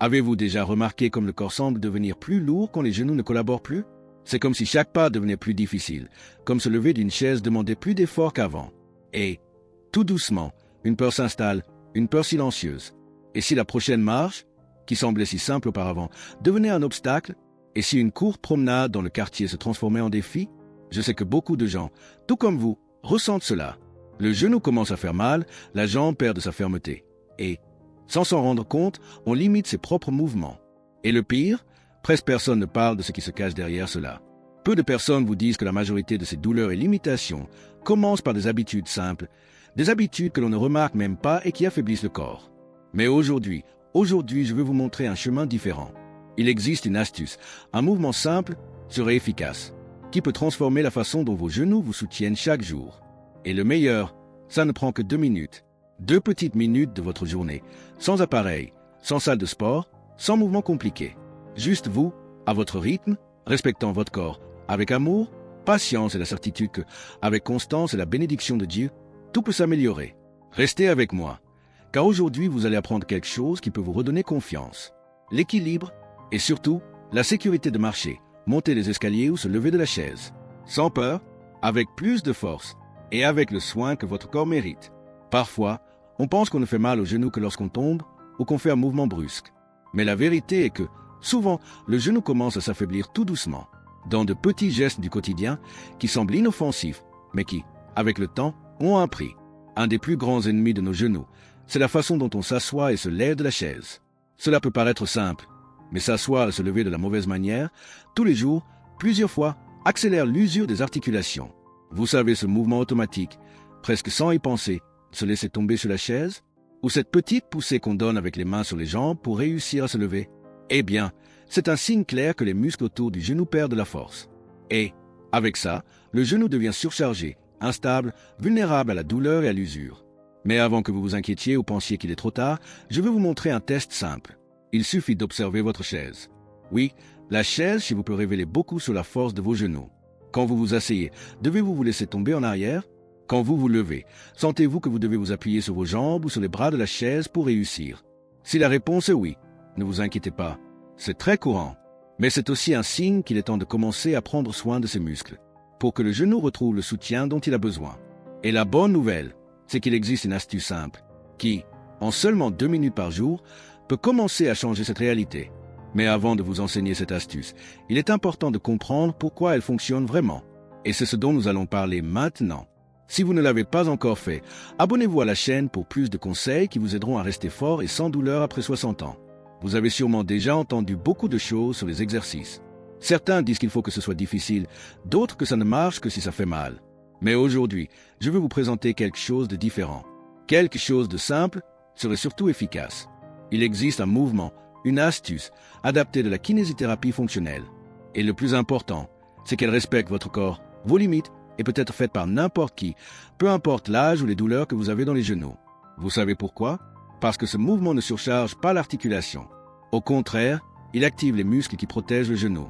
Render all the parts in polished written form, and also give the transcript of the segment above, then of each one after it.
Avez-vous déjà remarqué comme le corps semble devenir plus lourd quand les genoux ne collaborent plus? C'est comme si chaque pas devenait plus difficile, comme se lever d'une chaise demandait plus d'efforts qu'avant. Et, tout doucement, une peur s'installe, une peur silencieuse. Et si la prochaine marche, qui semblait si simple auparavant, devenait un obstacle? Et si une courte promenade dans le quartier se transformait en défi? Je sais que beaucoup de gens, tout comme vous, ressentent cela. Le genou commence à faire mal, la jambe perd de sa fermeté. Et, sans s'en rendre compte, on limite ses propres mouvements. Et le pire, presque personne ne parle de ce qui se cache derrière cela. Peu de personnes vous disent que la majorité de ces douleurs et limitations commencent par des habitudes simples, des habitudes que l'on ne remarque même pas et qui affaiblissent le corps. Mais aujourd'hui, je vais vous montrer un chemin différent. Il existe une astuce, un mouvement simple serait efficace, qui peut transformer la façon dont vos genoux vous soutiennent chaque jour. Et le meilleur, ça ne prend que 2 minutes. 2 petites minutes de votre journée, sans appareil, sans salle de sport, sans mouvement compliqué. Juste vous, à votre rythme, respectant votre corps, avec amour, patience et la certitude que, avec constance et la bénédiction de Dieu, tout peut s'améliorer. Restez avec moi, car aujourd'hui vous allez apprendre quelque chose qui peut vous redonner confiance, l'équilibre et surtout la sécurité de marcher, monter les escaliers ou se lever de la chaise, sans peur, avec plus de force et avec le soin que votre corps mérite. Parfois, on pense qu'on ne fait mal au genou que lorsqu'on tombe ou qu'on fait un mouvement brusque. Mais la vérité est que, souvent, le genou commence à s'affaiblir tout doucement, dans de petits gestes du quotidien qui semblent inoffensifs, mais qui, avec le temps, ont un prix. Un des plus grands ennemis de nos genoux, c'est la façon dont on s'assoit et se lève de la chaise. Cela peut paraître simple, mais s'asseoir et se lever de la mauvaise manière, tous les jours, plusieurs fois, accélère l'usure des articulations. Vous savez ce mouvement automatique, presque sans y penser, se laisser tomber sur la chaise, ou cette petite poussée qu'on donne avec les mains sur les jambes pour réussir à se lever? Eh bien, c'est un signe clair que les muscles autour du genou perdent de la force. Et, avec ça, le genou devient surchargé, instable, vulnérable à la douleur et à l'usure. Mais avant que vous vous inquiétiez ou pensiez qu'il est trop tard, je vais vous montrer un test simple. Il suffit d'observer votre chaise. Oui, la chaise chez vous peut révéler beaucoup sur la force de vos genoux. Quand vous vous asseyez, devez-vous vous laisser tomber en arrière? Quand vous vous levez, sentez-vous que vous devez vous appuyer sur vos jambes ou sur les bras de la chaise pour réussir? Si la réponse est oui, ne vous inquiétez pas. C'est très courant. Mais c'est aussi un signe qu'il est temps de commencer à prendre soin de ses muscles, pour que le genou retrouve le soutien dont il a besoin. Et la bonne nouvelle, c'est qu'il existe une astuce simple, qui, en seulement 2 minutes par jour, peut commencer à changer cette réalité. Mais avant de vous enseigner cette astuce, il est important de comprendre pourquoi elle fonctionne vraiment. Et c'est ce dont nous allons parler maintenant. Si vous ne l'avez pas encore fait, abonnez-vous à la chaîne pour plus de conseils qui vous aideront à rester fort et sans douleur après 60 ans. Vous avez sûrement déjà entendu beaucoup de choses sur les exercices. Certains disent qu'il faut que ce soit difficile, d'autres que ça ne marche que si ça fait mal. Mais aujourd'hui, je vais vous présenter quelque chose de différent. Quelque chose de simple serait surtout efficace. Il existe un mouvement, une astuce, adaptée de la kinésithérapie fonctionnelle. Et le plus important, c'est qu'elle respecte votre corps, vos limites, et peut être faite par n'importe qui, peu importe l'âge ou les douleurs que vous avez dans les genoux. Vous savez pourquoi? Parce que ce mouvement ne surcharge pas l'articulation. Au contraire, il active les muscles qui protègent le genou.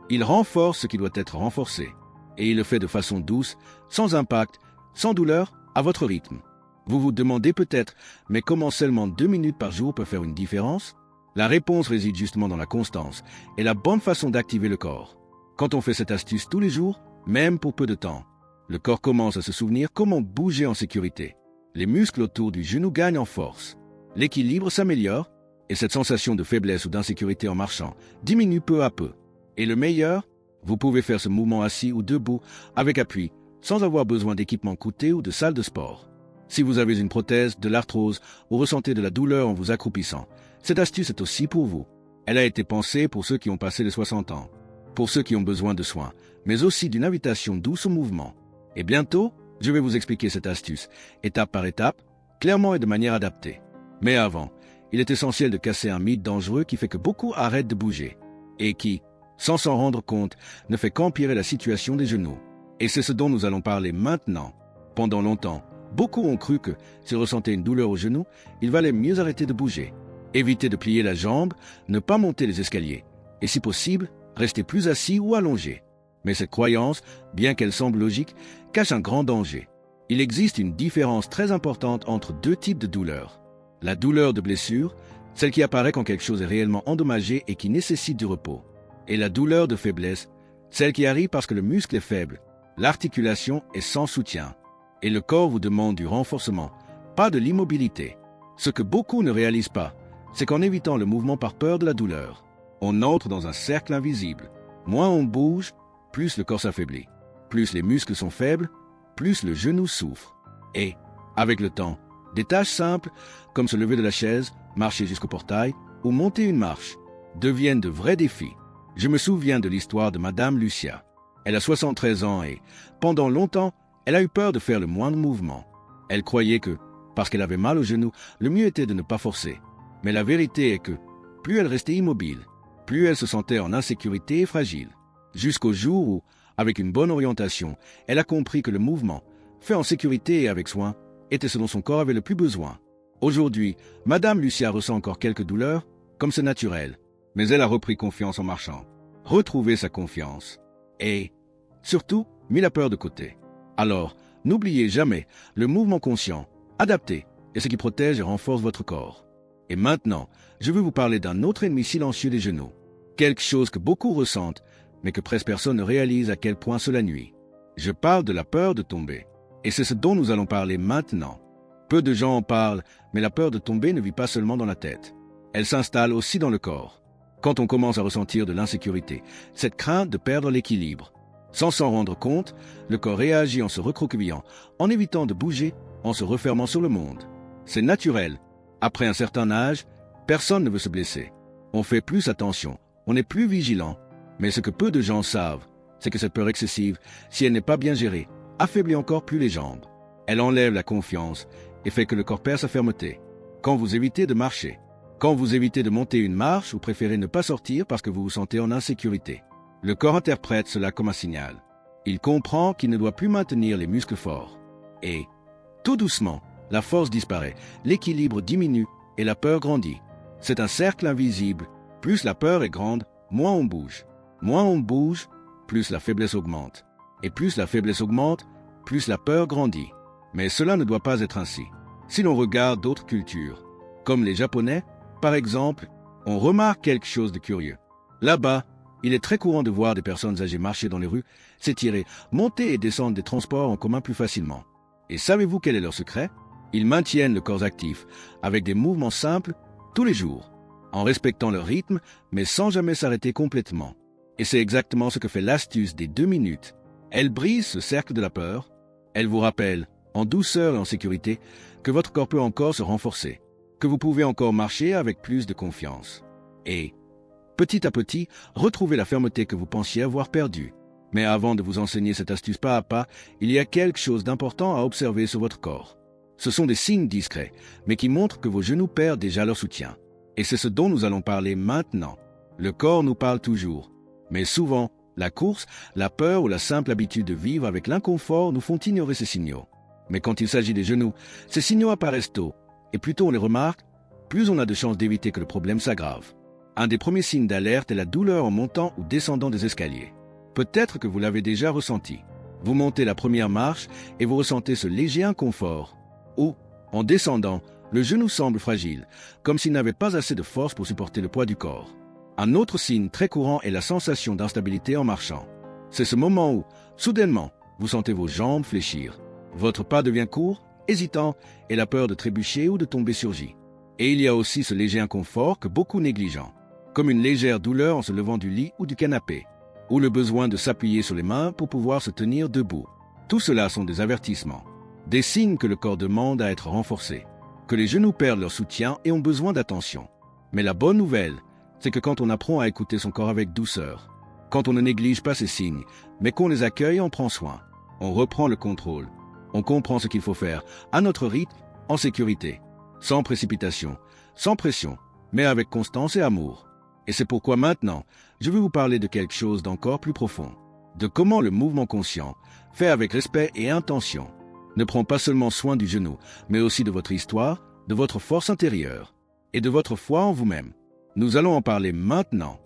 Il renforce ce qui doit être renforcé. Et il le fait de façon douce, sans impact, sans douleur, à votre rythme. Vous vous demandez peut-être, mais comment seulement 2 minutes par jour peut faire une différence? La réponse réside justement dans la constance et la bonne façon d'activer le corps. Quand on fait cette astuce tous les jours, même pour peu de temps, le corps commence à se souvenir comment bouger en sécurité. Les muscles autour du genou gagnent en force. L'équilibre s'améliore et cette sensation de faiblesse ou d'insécurité en marchant diminue peu à peu. Et le meilleur, vous pouvez faire ce mouvement assis ou debout avec appui, sans avoir besoin d'équipement coûteux ou de salle de sport. Si vous avez une prothèse, de l'arthrose ou ressentez de la douleur en vous accroupissant, cette astuce est aussi pour vous. Elle a été pensée pour ceux qui ont passé les 60 ans, pour ceux qui ont besoin de soins, mais aussi d'une invitation douce au mouvement. Et bientôt, je vais vous expliquer cette astuce, étape par étape, clairement et de manière adaptée. Mais avant, il est essentiel de casser un mythe dangereux qui fait que beaucoup arrêtent de bouger, et qui, sans s'en rendre compte, ne fait qu'empirer la situation des genoux. Et c'est ce dont nous allons parler maintenant. Pendant longtemps, beaucoup ont cru que, s'ils ressentaient une douleur au genou, il valait mieux arrêter de bouger, éviter de plier la jambe, ne pas monter les escaliers, et si possible, rester plus assis ou allongé. Mais cette croyance, bien qu'elle semble logique, cache un grand danger. Il existe une différence très importante entre 2 types de douleurs. La douleur de blessure, celle qui apparaît quand quelque chose est réellement endommagé et qui nécessite du repos. Et la douleur de faiblesse, celle qui arrive parce que le muscle est faible, l'articulation est sans soutien, et le corps vous demande du renforcement, pas de l'immobilité. Ce que beaucoup ne réalisent pas, c'est qu'en évitant le mouvement par peur de la douleur, on entre dans un cercle invisible. Moins on bouge, plus le corps s'affaiblit. Plus les muscles sont faibles, plus le genou souffre. Et, avec le temps, des tâches simples, comme se lever de la chaise, marcher jusqu'au portail ou monter une marche, deviennent de vrais défis. Je me souviens de l'histoire de Madame Lucia. Elle a 73 ans et, pendant longtemps, elle a eu peur de faire le moindre mouvement. Elle croyait que, parce qu'elle avait mal au genou, le mieux était de ne pas forcer. Mais la vérité est que, plus elle restait immobile, plus elle se sentait en insécurité et fragile. Jusqu'au jour où, avec une bonne orientation, elle a compris que le mouvement, fait en sécurité et avec soin, était ce dont son corps avait le plus besoin. Aujourd'hui, Madame Lucia ressent encore quelques douleurs, comme c'est naturel, mais elle a repris confiance en marchant, retrouvé sa confiance, et, surtout, mis la peur de côté. Alors, n'oubliez jamais, le mouvement conscient, adapté, est ce qui protège et renforce votre corps. Et maintenant, je veux vous parler d'un autre ennemi silencieux des genoux, quelque chose que beaucoup ressentent, mais que presque personne ne réalise à quel point cela nuit. Je parle de la peur de tomber, et c'est ce dont nous allons parler maintenant. Peu de gens en parlent, mais la peur de tomber ne vit pas seulement dans la tête. Elle s'installe aussi dans le corps. Quand on commence à ressentir de l'insécurité, cette crainte de perdre l'équilibre. Sans s'en rendre compte, le corps réagit en se recroquevillant, en évitant de bouger, en se refermant sur le monde. C'est naturel. Après un certain âge, personne ne veut se blesser. On fait plus attention, on est plus vigilant. Mais ce que peu de gens savent, c'est que cette peur excessive, si elle n'est pas bien gérée, affaiblit encore plus les jambes. Elle enlève la confiance et fait que le corps perd sa fermeté. Quand vous évitez de marcher, quand vous évitez de monter une marche ou préférez ne pas sortir parce que vous vous sentez en insécurité, le corps interprète cela comme un signal. Il comprend qu'il ne doit plus maintenir les muscles forts. Et, tout doucement, la force disparaît, l'équilibre diminue et la peur grandit. C'est un cercle invisible. Plus la peur est grande, moins on bouge. Moins on bouge, plus la faiblesse augmente. Et plus la faiblesse augmente, plus la peur grandit. Mais cela ne doit pas être ainsi. Si l'on regarde d'autres cultures, comme les Japonais, par exemple, on remarque quelque chose de curieux. Là-bas, il est très courant de voir des personnes âgées marcher dans les rues, s'étirer, monter et descendre des transports en commun plus facilement. Et savez-vous quel est leur secret? Ils maintiennent le corps actif, avec des mouvements simples, tous les jours, en respectant leur rythme, mais sans jamais s'arrêter complètement. Et c'est exactement ce que fait l'astuce des 2 minutes. Elle brise ce cercle de la peur. Elle vous rappelle, en douceur et en sécurité, que votre corps peut encore se renforcer, que vous pouvez encore marcher avec plus de confiance. Et, petit à petit, retrouvez la fermeté que vous pensiez avoir perdue. Mais avant de vous enseigner cette astuce pas à pas, il y a quelque chose d'important à observer sur votre corps. Ce sont des signes discrets, mais qui montrent que vos genoux perdent déjà leur soutien. Et c'est ce dont nous allons parler maintenant. Le corps nous parle toujours. Mais souvent, la course, la peur ou la simple habitude de vivre avec l'inconfort nous font ignorer ces signaux. Mais quand il s'agit des genoux, ces signaux apparaissent tôt, et plus tôt on les remarque, plus on a de chances d'éviter que le problème s'aggrave. Un des premiers signes d'alerte est la douleur en montant ou descendant des escaliers. Peut-être que vous l'avez déjà ressenti. Vous montez la première marche et vous ressentez ce léger inconfort. Ou, en descendant, le genou semble fragile, comme s'il n'avait pas assez de force pour supporter le poids du corps. Un autre signe très courant est la sensation d'instabilité en marchant. C'est ce moment où, soudainement, vous sentez vos jambes fléchir. Votre pas devient court, hésitant, et la peur de trébucher ou de tomber surgit. Et il y a aussi ce léger inconfort que beaucoup négligent, comme une légère douleur en se levant du lit ou du canapé, ou le besoin de s'appuyer sur les mains pour pouvoir se tenir debout. Tout cela sont des avertissements, des signes que le corps demande à être renforcé, que les genoux perdent leur soutien et ont besoin d'attention. Mais la bonne nouvelle, c'est que quand on apprend à écouter son corps avec douceur, quand on ne néglige pas ces signes, mais qu'on les accueille, on prend soin, on reprend le contrôle, on comprend ce qu'il faut faire, à notre rythme, en sécurité, sans précipitation, sans pression, mais avec constance et amour. Et c'est pourquoi maintenant, je vais vous parler de quelque chose d'encore plus profond, de comment le mouvement conscient, fait avec respect et intention, ne prend pas seulement soin du genou, mais aussi de votre histoire, de votre force intérieure, et de votre foi en vous-même. Nous allons en parler maintenant.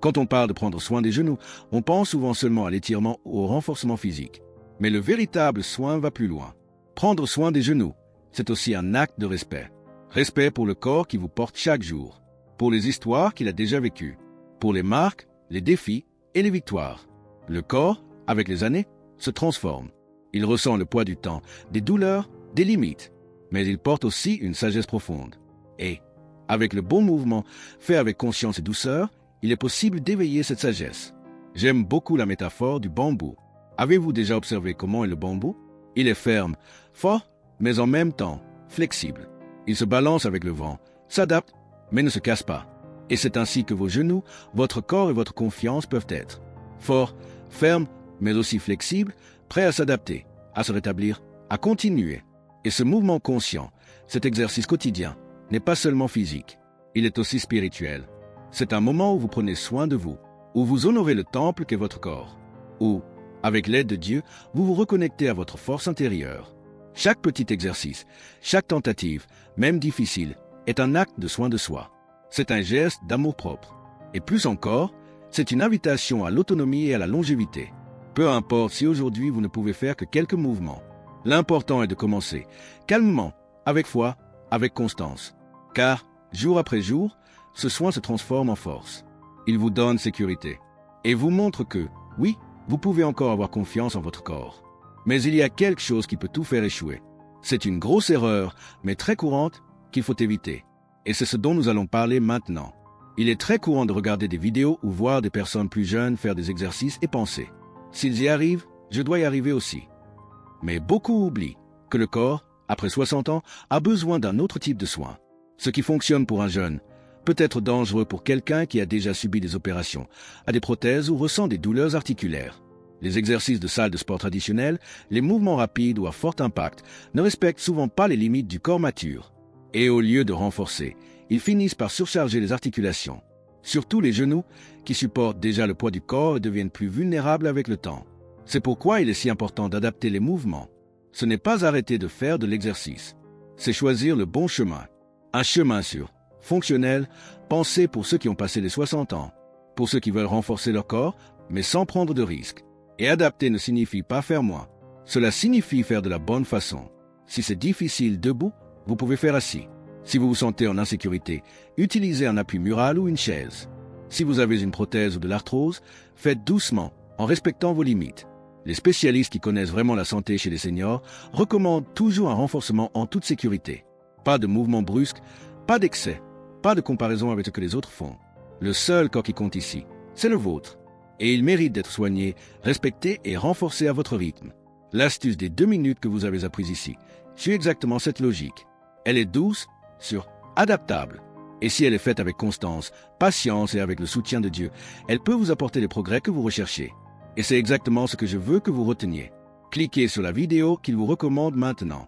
Quand on parle de prendre soin des genoux, on pense souvent seulement à l'étirement ou au renforcement physique. Mais le véritable soin va plus loin. Prendre soin des genoux, c'est aussi un acte de respect. Respect pour le corps qui vous porte chaque jour, pour les histoires qu'il a déjà vécues, pour les marques, les défis et les victoires. Le corps, avec les années, se transforme. Il ressent le poids du temps, des douleurs, des limites, mais il porte aussi une sagesse profonde. Et, avec le bon mouvement, fait avec conscience et douceur, il est possible d'éveiller cette sagesse. J'aime beaucoup la métaphore du bambou. Avez-vous déjà observé comment est le bambou? Il est ferme, fort, mais en même temps flexible. Il se balance avec le vent, s'adapte, mais ne se casse pas. Et c'est ainsi que vos genoux, votre corps et votre confiance peuvent être. Forts, fermes, mais aussi flexibles, prêts à s'adapter, à se rétablir, à continuer. Et ce mouvement conscient, cet exercice quotidien, n'est pas seulement physique, il est aussi spirituel. C'est un moment où vous prenez soin de vous, où vous honorez le temple qu'est votre corps, où, avec l'aide de Dieu, vous vous reconnectez à votre force intérieure. Chaque petit exercice, chaque tentative, même difficile, est un acte de soin de soi. C'est un geste d'amour-propre. Et plus encore, c'est une invitation à l'autonomie et à la longévité. Peu importe si aujourd'hui vous ne pouvez faire que quelques mouvements. L'important est de commencer, calmement, avec foi, avec constance. Car, jour après jour, ce soin se transforme en force. Il vous donne sécurité. Et vous montre que, oui, vous pouvez encore avoir confiance en votre corps. Mais il y a quelque chose qui peut tout faire échouer. C'est une grosse erreur, mais très courante, qu'il faut éviter. Et c'est ce dont nous allons parler maintenant. Il est très courant de regarder des vidéos ou voir des personnes plus jeunes faire des exercices et penser « S'ils y arrivent, je dois y arriver aussi ». Mais beaucoup oublient que le corps, après 60 ans, a besoin d'un autre type de soins. Ce qui fonctionne pour un jeune peut être dangereux pour quelqu'un qui a déjà subi des opérations, a des prothèses ou ressent des douleurs articulaires. Les exercices de salle de sport traditionnels, les mouvements rapides ou à fort impact ne respectent souvent pas les limites du corps mature. Et au lieu de renforcer, ils finissent par surcharger les articulations. Surtout les genoux, qui supportent déjà le poids du corps et deviennent plus vulnérables avec le temps. C'est pourquoi il est si important d'adapter les mouvements. Ce n'est pas arrêter de faire de l'exercice. C'est choisir le bon chemin. Un chemin sûr, fonctionnel, pensé pour ceux qui ont passé les 60 ans. Pour ceux qui veulent renforcer leur corps, mais sans prendre de risques. Et adapter ne signifie pas faire moins. Cela signifie faire de la bonne façon. Si c'est difficile debout, vous pouvez faire assis. Si vous vous sentez en insécurité, utilisez un appui mural ou une chaise. Si vous avez une prothèse ou de l'arthrose, faites doucement, en respectant vos limites. Les spécialistes qui connaissent vraiment la santé chez les seniors recommandent toujours un renforcement en toute sécurité. Pas de mouvements brusques, pas d'excès, pas de comparaison avec ce que les autres font. Le seul corps qui compte ici, c'est le vôtre. Et il mérite d'être soigné, respecté et renforcé à votre rythme. L'astuce des 2 minutes que vous avez apprises ici suit exactement cette logique. Elle est douce, sûre, adaptable. Et si elle est faite avec constance, patience et avec le soutien de Dieu, elle peut vous apporter les progrès que vous recherchez. Et c'est exactement ce que je veux que vous reteniez. Cliquez sur la vidéo qu'il vous recommande maintenant.